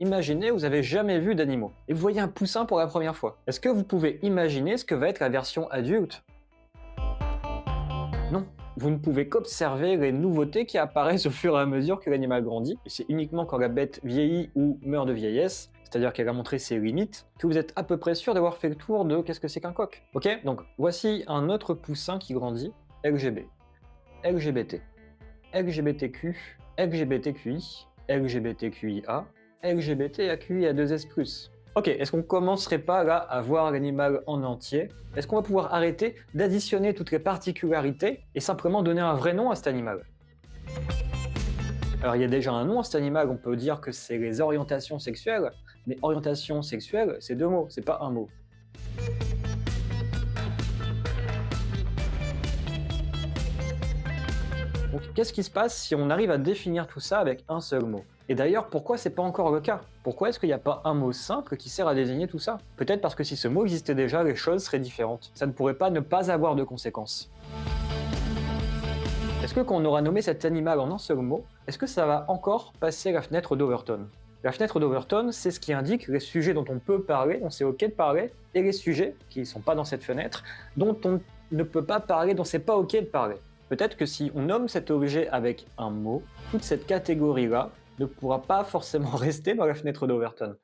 Imaginez, vous avez jamais vu d'animaux, et vous voyez un poussin pour la première fois. Est-ce que vous pouvez imaginer ce que va être la version adulte? Non. Vous ne pouvez qu'observer les nouveautés qui apparaissent au fur et à mesure que l'animal grandit, et c'est uniquement quand la bête vieillit ou meurt de vieillesse, c'est-à-dire qu'elle a montré ses limites, que vous êtes à peu près sûr d'avoir fait le tour de qu'est-ce que c'est qu'un coq. Ok, donc voici un autre poussin qui grandit, LGB, LGBT, LGBTQ, LGBTQI, LGBTQIA, LGBTAQIA2S+. Ok, est-ce qu'on commencerait pas là à voir l'animal en entier? Est-ce qu'on va pouvoir arrêter d'additionner toutes les particularités et simplement donner un vrai nom à cet animal? Alors il y a déjà un nom à cet animal, on peut dire que c'est les orientations sexuelles, mais orientation sexuelle, c'est deux mots, c'est pas un mot. Donc qu'est-ce qui se passe si on arrive à définir tout ça avec un seul mot? Et d'ailleurs, pourquoi c'est pas encore le cas? Pourquoi est-ce qu'il n'y a pas un mot simple qui sert à désigner tout ça? Peut-être parce que si ce mot existait déjà, les choses seraient différentes. Ça ne pourrait pas ne pas avoir de conséquences. Est-ce que quand on aura nommé cet animal en un seul mot, est-ce que ça va encore passer la fenêtre d'Overton? La fenêtre d'Overton, c'est ce qui indique les sujets dont on peut parler, dont c'est ok de parler, et les sujets, qui ne sont pas dans cette fenêtre, dont on ne peut pas parler, dont c'est pas ok de parler. Peut-être que si on nomme cet objet avec un mot, toute cette catégorie-là ne pourra pas forcément rester dans la fenêtre d'Overton.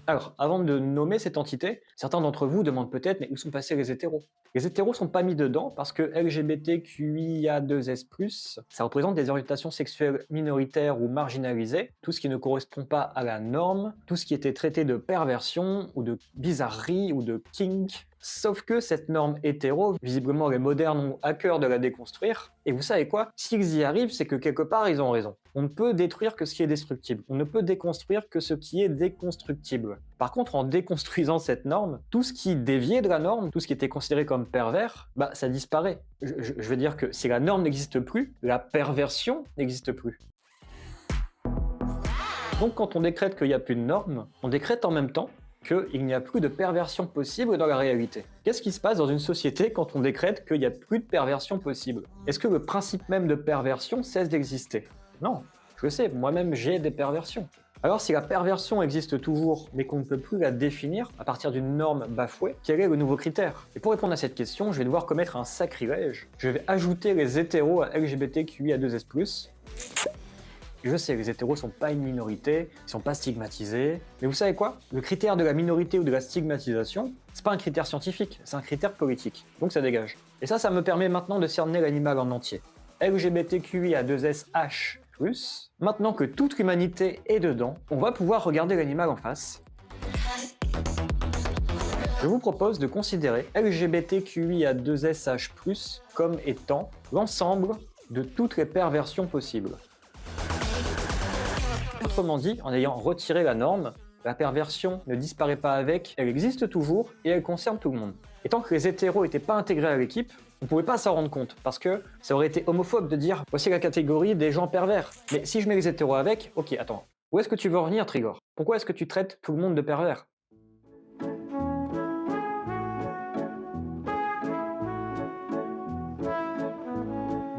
Alors, avant de nommer cette entité, certains d'entre vous demandent peut-être mais où sont passés les hétéros? Les hétéros sont pas mis dedans parce que LGBTQIA2S+, ça représente des orientations sexuelles minoritaires ou marginalisées, tout ce qui ne correspond pas à la norme, tout ce qui était traité de perversion ou de bizarrerie ou de kink. Sauf que cette norme hétéro, visiblement les modernes ont à cœur de la déconstruire, et vous savez quoi? S'ils y arrivent, c'est que quelque part ils ont raison. On ne peut détruire que ce qui est destructible, on ne peut déconstruire que ce qui est déconstructible. Par contre, en déconstruisant cette norme, tout ce qui déviait de la norme, tout ce qui était considéré comme pervers, bah ça disparaît. Je veux dire que si la norme n'existe plus, la perversion n'existe plus. Donc quand on décrète qu'il n'y a plus de normes, on décrète en même temps qu'il n'y a plus de perversion possible dans la réalité. Qu'est-ce qui se passe dans une société quand on décrète qu'il n'y a plus de perversion possible? Est-ce que le principe même de perversion cesse d'exister? Non, je sais, moi-même j'ai des perversions. Alors si la perversion existe toujours, mais qu'on ne peut plus la définir à partir d'une norme bafouée, quel est le nouveau critère? Et pour répondre à cette question, je vais devoir commettre un sacrilège. Je vais ajouter les hétéros à LGBTQIA2S+. Je sais, les hétéros sont pas une minorité, ils sont pas stigmatisés, mais vous savez quoi? Le critère de la minorité ou de la stigmatisation, c'est pas un critère scientifique, c'est un critère politique. Donc ça dégage. Et ça me permet maintenant de cerner l'animal en entier. LGBTQIA2SH+. Maintenant que toute l'humanité est dedans, on va pouvoir regarder l'animal en face. Je vous propose de considérer LGBTQIA2SH+, comme étant l'ensemble de toutes les perversions possibles. Autrement dit, en ayant retiré la norme, la perversion ne disparaît pas avec, elle existe toujours et elle concerne tout le monde. Et tant que les hétéros n'étaient pas intégrés à l'équipe, on ne pouvait pas s'en rendre compte, parce que ça aurait été homophobe de dire « voici la catégorie des gens pervers ». Mais si je mets les hétéros avec, ok, attends, où est-ce que tu veux en venir, Trigor? Pourquoi est-ce que tu traites tout le monde de pervers?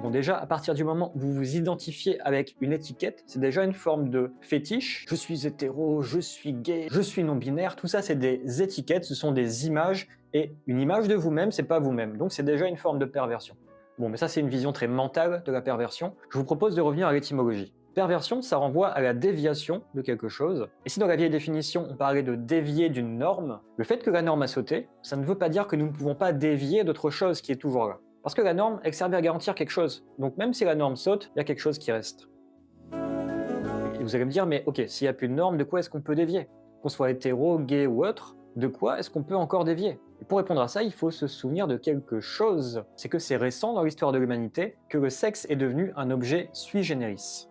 Bon, déjà, à partir du moment où vous vous identifiez avec une étiquette, c'est déjà une forme de fétiche. Je suis hétéro, je suis gay, je suis non-binaire, tout ça c'est des étiquettes, ce sont des images, et une image de vous-même, c'est pas vous-même. Donc c'est déjà une forme de perversion. Bon, mais ça c'est une vision très mentale de la perversion. Je vous propose de revenir à l'étymologie. Perversion, ça renvoie à la déviation de quelque chose. Et si dans la vieille définition, on parlait de dévier d'une norme, le fait que la norme a sauté, ça ne veut pas dire que nous ne pouvons pas dévier d'autre chose qui est toujours là. Parce que la norme, elle servait à garantir quelque chose. Donc même si la norme saute, il y a quelque chose qui reste. Et vous allez me dire, mais ok, s'il n'y a plus de norme, de quoi est-ce qu'on peut dévier? Qu'on soit hétéro, gay ou autre, de quoi est-ce qu'on peut encore dévier? Et pour répondre à ça, il faut se souvenir de quelque chose. C'est que c'est récent dans l'histoire de l'humanité que le sexe est devenu un objet sui generis.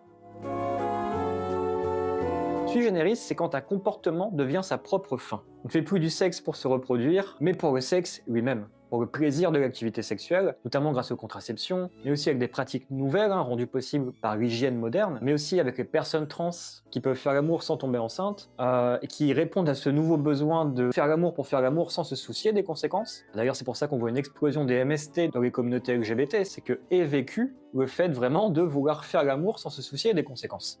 Sui generis, c'est quand un comportement devient sa propre fin. On ne fait plus du sexe pour se reproduire, mais pour le sexe lui-même. Pour le plaisir de l'activité sexuelle, notamment grâce aux contraceptions, mais aussi avec des pratiques nouvelles rendues possibles par l'hygiène moderne, mais aussi avec les personnes trans qui peuvent faire l'amour sans tomber enceinte, et qui répondent à ce nouveau besoin de faire l'amour pour faire l'amour sans se soucier des conséquences. D'ailleurs, c'est pour ça qu'on voit une explosion des MST dans les communautés LGBT, c'est que est vécu le fait vraiment de vouloir faire l'amour sans se soucier des conséquences.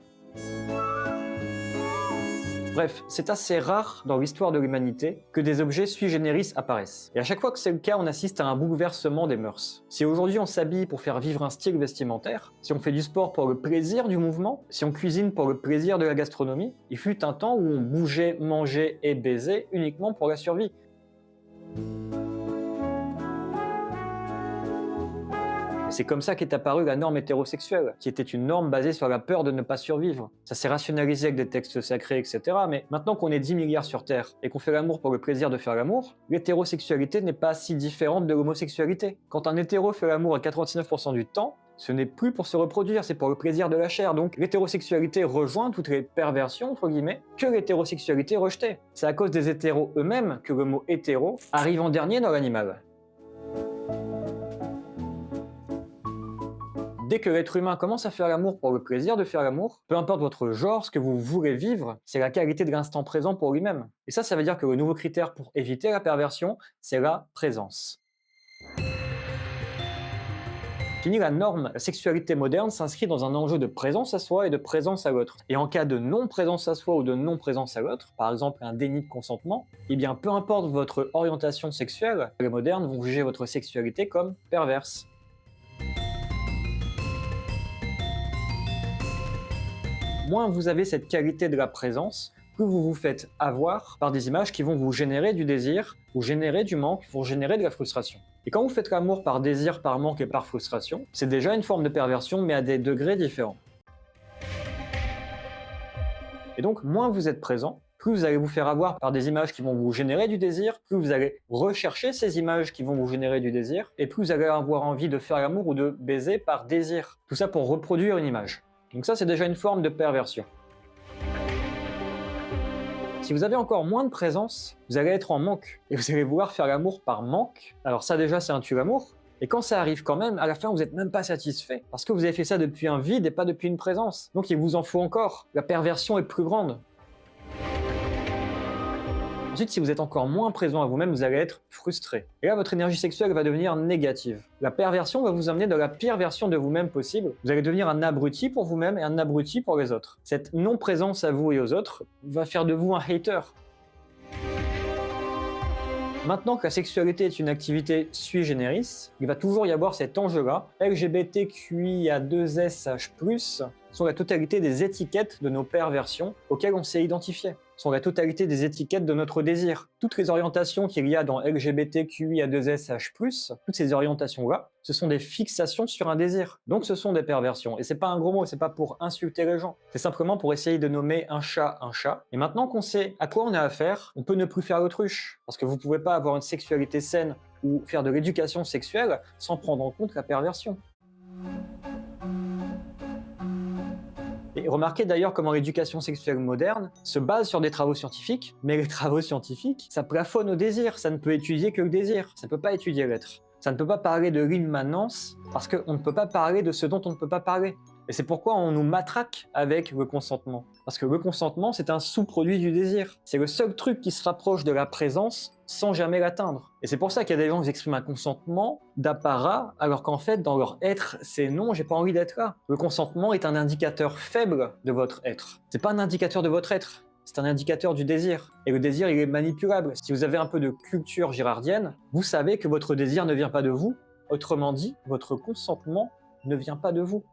Bref, c'est assez rare dans l'histoire de l'humanité que des objets sui generis apparaissent. Et à chaque fois que c'est le cas, on assiste à un bouleversement des mœurs. Si aujourd'hui on s'habille pour faire vivre un style vestimentaire, si on fait du sport pour le plaisir du mouvement, si on cuisine pour le plaisir de la gastronomie, il fut un temps où on bougeait, mangeait et baisait uniquement pour la survie. C'est comme ça qu'est apparue la norme hétérosexuelle, qui était une norme basée sur la peur de ne pas survivre. Ça s'est rationalisé avec des textes sacrés, etc. Mais maintenant qu'on est 10 milliards sur Terre et qu'on fait l'amour pour le plaisir de faire l'amour, l'hétérosexualité n'est pas si différente de l'homosexualité. Quand un hétéro fait l'amour à 99% du temps, ce n'est plus pour se reproduire, c'est pour le plaisir de la chair. Donc l'hétérosexualité rejoint toutes les perversions, entre guillemets, que l'hétérosexualité rejetait. C'est à cause des hétéros eux-mêmes que le mot hétéro arrive en dernier dans l'animal. Dès que l'être humain commence à faire l'amour pour le plaisir de faire l'amour, peu importe votre genre, ce que vous voulez vivre, c'est la qualité de l'instant présent pour lui-même. Et ça veut dire que le nouveau critère pour éviter la perversion, c'est la présence. Fini la norme, la sexualité moderne s'inscrit dans un enjeu de présence à soi et de présence à l'autre. Et en cas de non-présence à soi ou de non-présence à l'autre, par exemple un déni de consentement, eh bien peu importe votre orientation sexuelle, les modernes vont juger votre sexualité comme perverse. Moins vous avez cette qualité de la présence, plus vous vous faites avoir par des images qui vont vous générer du désir, vous générer du manque, vous générer de la frustration. Et quand vous faites l'amour par désir, par manque et par frustration, c'est déjà une forme de perversion, mais à des degrés différents. Et donc, moins vous êtes présent, plus vous allez vous faire avoir par des images qui vont vous générer du désir, plus vous allez rechercher ces images qui vont vous générer du désir, et plus vous allez avoir envie de faire l'amour ou de baiser par désir. Tout ça pour reproduire une image. Donc ça, c'est déjà une forme de perversion. Si vous avez encore moins de présence, vous allez être en manque, et vous allez vouloir faire l'amour par manque. Alors ça déjà, c'est un tue-l'amour. Et quand ça arrive quand même, à la fin, vous n'êtes même pas satisfait, parce que vous avez fait ça depuis un vide et pas depuis une présence. Donc il vous en faut encore. La perversion est plus grande. Ensuite, si vous êtes encore moins présent à vous-même, vous allez être frustré. Et là, votre énergie sexuelle va devenir négative. La perversion va vous amener dans la pire version de vous-même possible. Vous allez devenir un abruti pour vous-même et un abruti pour les autres. Cette non-présence à vous et aux autres va faire de vous un hater. Maintenant que la sexualité est une activité sui generis, il va toujours y avoir cet enjeu-là. LGBTQIA2SH+, sont la totalité des étiquettes de nos perversions auxquelles on s'est identifié. Sont la totalité des étiquettes de notre désir. Toutes les orientations qu'il y a dans LGBTQIA2SH+, toutes ces orientations-là, ce sont des fixations sur un désir. Donc ce sont des perversions. Et c'est pas un gros mot, c'est pas pour insulter les gens. C'est simplement pour essayer de nommer un chat un chat. Et maintenant qu'on sait à quoi on a affaire, on peut ne plus faire l'autruche. Parce que vous pouvez pas avoir une sexualité saine ou faire de l'éducation sexuelle sans prendre en compte la perversion. Et remarquez d'ailleurs comment l'éducation sexuelle moderne se base sur des travaux scientifiques, mais les travaux scientifiques, ça plafonne au désir, ça ne peut étudier que le désir, ça ne peut pas étudier l'être. Ça ne peut pas parler de l'immanence, parce qu'on ne peut pas parler de ce dont on ne peut pas parler. Et c'est pourquoi on nous matraque avec le consentement. Parce que le consentement, c'est un sous-produit du désir. C'est le seul truc qui se rapproche de la présence sans jamais l'atteindre. Et c'est pour ça qu'il y a des gens qui expriment un consentement d'apparat, alors qu'en fait, dans leur être, c'est non, j'ai pas envie d'être là. Le consentement est un indicateur faible de votre être. C'est pas un indicateur de votre être, c'est un indicateur du désir. Et le désir, il est manipulable. Si vous avez un peu de culture girardienne, vous savez que votre désir ne vient pas de vous. Autrement dit, votre consentement ne vient pas de vous.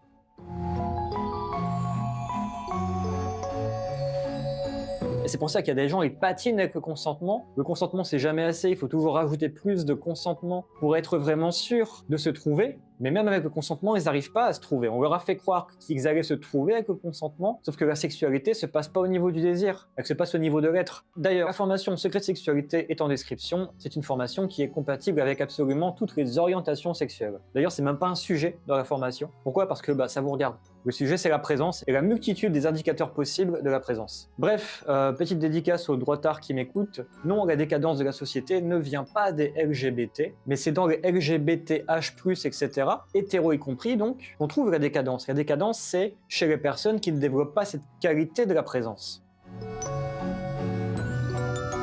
Et c'est pour ça qu'il y a des gens, ils patinent avec le consentement. Le consentement, c'est jamais assez. Il faut toujours rajouter plus de consentement pour être vraiment sûr de se trouver. Mais même avec le consentement, ils n'arrivent pas à se trouver. On leur a fait croire qu'ils allaient se trouver avec le consentement, sauf que la sexualité se passe pas au niveau du désir, elle se passe au niveau de l'être. D'ailleurs, la formation Secret de sexualité est en description. C'est une formation qui est compatible avec absolument toutes les orientations sexuelles. D'ailleurs, c'est même pas un sujet dans la formation. Pourquoi ? Parce que ça vous regarde. Le sujet, c'est la présence et la multitude des indicateurs possibles de la présence. Bref, petite dédicace aux droitards qui m'écoutent. Non, la décadence de la société ne vient pas des LGBT, mais c'est dans les LGBTH+, etc., hétéros y compris donc, qu'on trouve la décadence. La décadence, c'est chez les personnes qui ne développent pas cette qualité de la présence.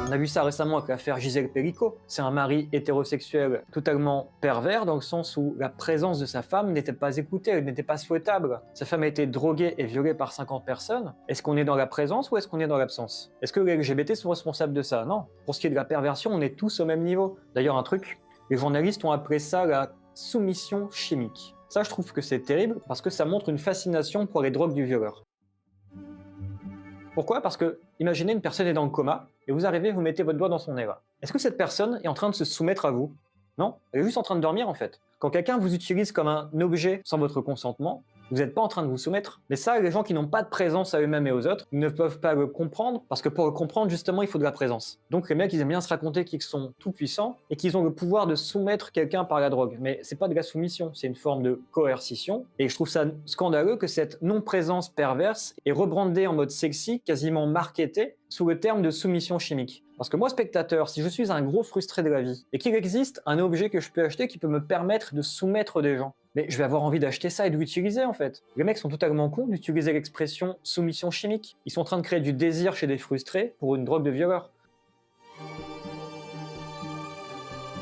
On a vu ça récemment avec l'affaire Gisèle Pelicot. C'est un mari hétérosexuel totalement pervers dans le sens où la présence de sa femme n'était pas écoutée, elle n'était pas souhaitable. Sa femme a été droguée et violée par 50 personnes. Est-ce qu'on est dans la présence ou est-ce qu'on est dans l'absence? Est-ce que les LGBT sont responsables de ça? Non. Pour ce qui est de la perversion, on est tous au même niveau. D'ailleurs, un truc, les journalistes ont appelé ça la soumission chimique. Ça, je trouve que c'est terrible parce que ça montre une fascination pour les drogues du violeur. Pourquoi? Parce que, imaginez une personne est dans le coma, et vous arrivez, vous mettez votre doigt dans son nez là. Est-ce que cette personne est en train de se soumettre à vous? Non, elle est juste en train de dormir en fait. Quand quelqu'un vous utilise comme un objet sans votre consentement, vous n'êtes pas en train de vous soumettre. Mais ça, les gens qui n'ont pas de présence à eux-mêmes et aux autres, ils ne peuvent pas le comprendre, parce que pour le comprendre, justement, il faut de la présence. Donc les mecs, ils aiment bien se raconter qu'ils sont tout puissants et qu'ils ont le pouvoir de soumettre quelqu'un par la drogue. Mais c'est pas de la soumission, c'est une forme de coercition. Et je trouve ça scandaleux que cette non-présence perverse est rebrandée en mode sexy, quasiment marketée, sous le terme de soumission chimique. Parce que moi, spectateur, si je suis un gros frustré de la vie, et qu'il existe un objet que je peux acheter qui peut me permettre de soumettre des gens, mais je vais avoir envie d'acheter ça et de l'utiliser en fait. Les mecs sont totalement cons d'utiliser l'expression soumission chimique. Ils sont en train de créer du désir chez des frustrés pour une drogue de violeur.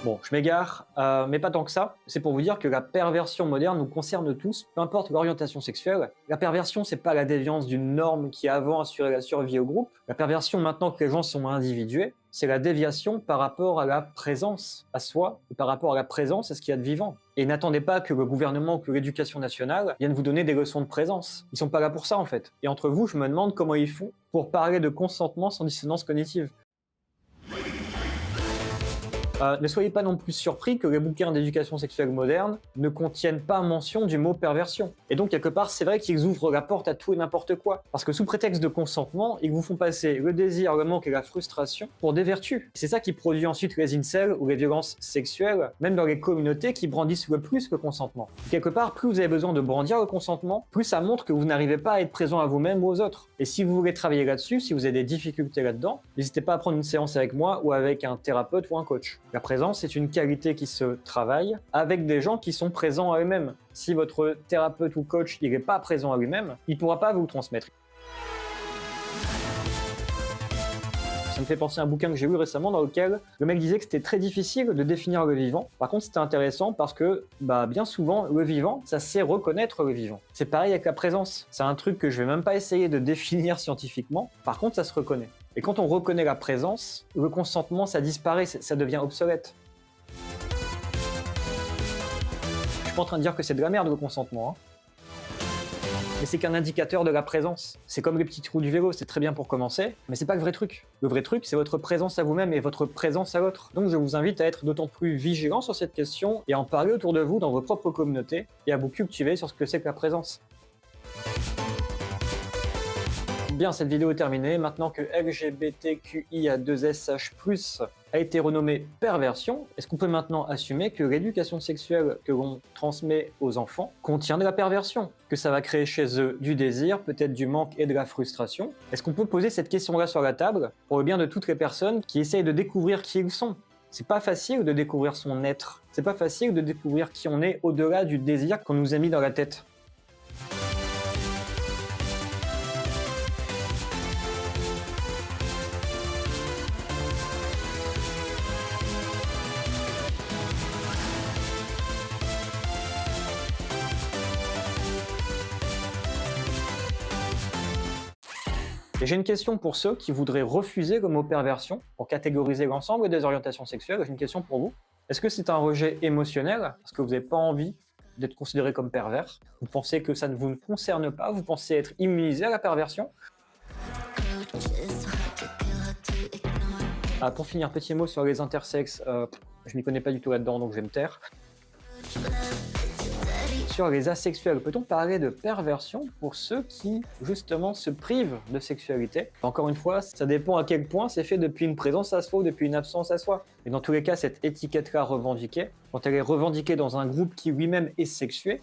Bon, je m'égare, mais pas tant que ça. C'est pour vous dire que la perversion moderne nous concerne tous, peu importe l'orientation sexuelle. La perversion, c'est pas la déviance d'une norme qui avant assurait la survie au groupe. La perversion, maintenant que les gens sont individués, c'est la déviation par rapport à la présence à soi, ou par rapport à la présence à ce qu'il y a de vivant. Et n'attendez pas que le gouvernement ou que l'éducation nationale viennent vous donner des leçons de présence. Ils sont pas là pour ça en fait. Et entre vous, je me demande comment ils font pour parler de consentement sans dissonance cognitive. Ne soyez pas non plus surpris que les bouquins d'éducation sexuelle moderne ne contiennent pas mention du mot perversion. Et donc, quelque part, c'est vrai qu'ils ouvrent la porte à tout et n'importe quoi. Parce que sous prétexte de consentement, ils vous font passer le désir, le manque et la frustration pour des vertus. C'est ça qui produit ensuite les incels ou les violences sexuelles, même dans les communautés qui brandissent le plus le consentement. Quelque part, plus vous avez besoin de brandir le consentement, plus ça montre que vous n'arrivez pas à être présent à vous-même ou aux autres. Et si vous voulez travailler là-dessus, si vous avez des difficultés là-dedans, n'hésitez pas à prendre une séance avec moi ou avec un thérapeute ou un coach. La présence, c'est une qualité qui se travaille avec des gens qui sont présents à eux-mêmes. Si votre thérapeute ou coach n'est pas présent à lui-même, il ne pourra pas vous le transmettre. Ça me fait penser à un bouquin que j'ai lu récemment dans lequel le mec disait que c'était très difficile de définir le vivant. Par contre, c'était intéressant parce que bien souvent, le vivant, ça sait reconnaître le vivant. C'est pareil avec la présence. C'est un truc que je vais même pas essayer de définir scientifiquement. Par contre, ça se reconnaît. Et quand on reconnaît la présence, le consentement, ça disparaît, ça devient obsolète. Je suis pas en train de dire que c'est de la merde le consentement, hein. Mais c'est qu'un indicateur de la présence. C'est comme les petits trous du vélo, c'est très bien pour commencer, mais c'est pas le vrai truc. Le vrai truc, c'est votre présence à vous-même et votre présence à l'autre. Donc je vous invite à être d'autant plus vigilant sur cette question et à en parler autour de vous dans vos propres communautés et à vous cultiver sur ce que c'est que la présence. Bien, cette vidéo est terminée. Maintenant que LGBTQIA2SH+, a été renommé perversion, est-ce qu'on peut maintenant assumer que l'éducation sexuelle que l'on transmet aux enfants contient de la perversion? Que ça va créer chez eux du désir, peut-être du manque et de la frustration? Est-ce qu'on peut poser cette question-là sur la table pour le bien de toutes les personnes qui essayent de découvrir qui ils sont? C'est pas facile de découvrir son être. C'est pas facile de découvrir qui on est au-delà du désir qu'on nous a mis dans la tête. Et j'ai une question pour ceux qui voudraient refuser le mot perversion pour catégoriser l'ensemble des orientations sexuelles. J'ai une question pour vous. Est-ce que c'est un rejet émotionnel parce que vous n'avez pas envie d'être considéré comme pervers? Vous pensez que ça ne vous concerne pas? Vous pensez être immunisé à la perversion? Pour finir, petit mot sur les intersexes. Je m'y connais pas du tout là-dedans, donc je vais me taire. Sur les asexuels, peut-on parler de perversion pour ceux qui, justement, se privent de sexualité? Encore une fois, ça dépend à quel point c'est fait depuis une présence à soi ou depuis une absence à soi. Et dans tous les cas, cette étiquette-là revendiquée, quand elle est revendiquée dans un groupe qui lui-même est sexué,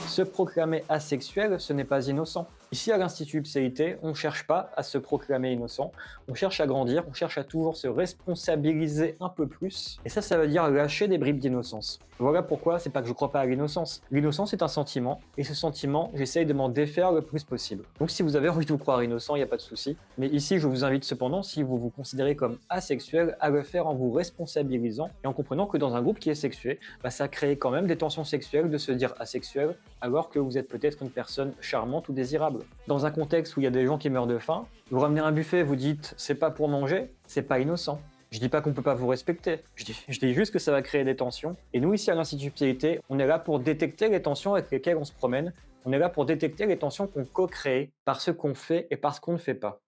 se proclamer asexuel, ce n'est pas innocent. Ici, à l'Institut Psyalité, on ne cherche pas à se proclamer innocent, on cherche à grandir, on cherche à toujours se responsabiliser un peu plus, et ça veut dire lâcher des bribes d'innocence. Voilà pourquoi c'est pas que je crois pas à l'innocence. L'innocence est un sentiment, et ce sentiment, j'essaye de m'en défaire le plus possible. Donc si vous avez envie de vous croire innocent, il n'y a pas de souci. Mais ici, je vous invite cependant, si vous vous considérez comme asexuel, à le faire en vous responsabilisant, et en comprenant que dans un groupe qui est sexué, ça crée quand même des tensions sexuelles de se dire asexuel, alors que vous êtes peut-être une personne charmante ou désirable. Dans un contexte où il y a des gens qui meurent de faim, vous ramenez un buffet, vous dites c'est pas pour manger, c'est pas innocent. Je dis pas qu'on peut pas vous respecter, je dis juste que ça va créer des tensions. Et nous ici à l'Institut Psyalité, on est là pour détecter les tensions avec lesquelles on se promène, on est là pour détecter les tensions qu'on co-crée par ce qu'on fait et par ce qu'on ne fait pas.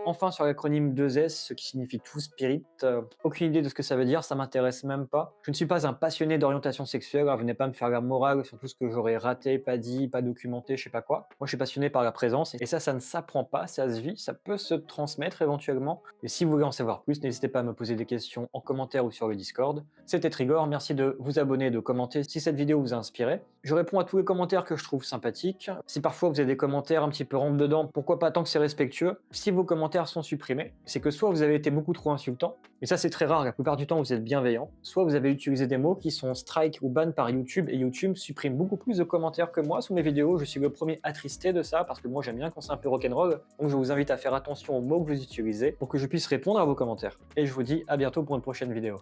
Enfin, sur l'acronyme 2S, ce qui signifie Two Spirit, aucune idée de ce que ça veut dire, ça m'intéresse même pas. Je ne suis pas un passionné d'orientation sexuelle, alors venez pas me faire la morale sur tout ce que j'aurais raté, pas dit, pas documenté, je sais pas quoi. Moi, je suis passionné par la présence, et ça ne s'apprend pas, ça se vit, ça peut se transmettre éventuellement. Et si vous voulez en savoir plus, n'hésitez pas à me poser des questions en commentaire ou sur le Discord. C'était Trigor, merci de vous abonner et de commenter si cette vidéo vous a inspiré. Je réponds à tous les commentaires que je trouve sympathiques. Si parfois vous avez des commentaires un petit peu rentre dedans, pourquoi pas tant que c'est respectueux. Si vos commentaires sont supprimés, c'est que soit vous avez été beaucoup trop insultant, et ça c'est très rare, la plupart du temps vous êtes bienveillant, soit vous avez utilisé des mots qui sont strike ou ban par YouTube, et YouTube supprime beaucoup plus de commentaires que moi sous mes vidéos. Je suis le premier attristé de ça, parce que moi j'aime bien quand c'est un peu rock'n'roll, donc je vous invite à faire attention aux mots que vous utilisez, pour que je puisse répondre à vos commentaires. Et je vous dis à bientôt pour une prochaine vidéo.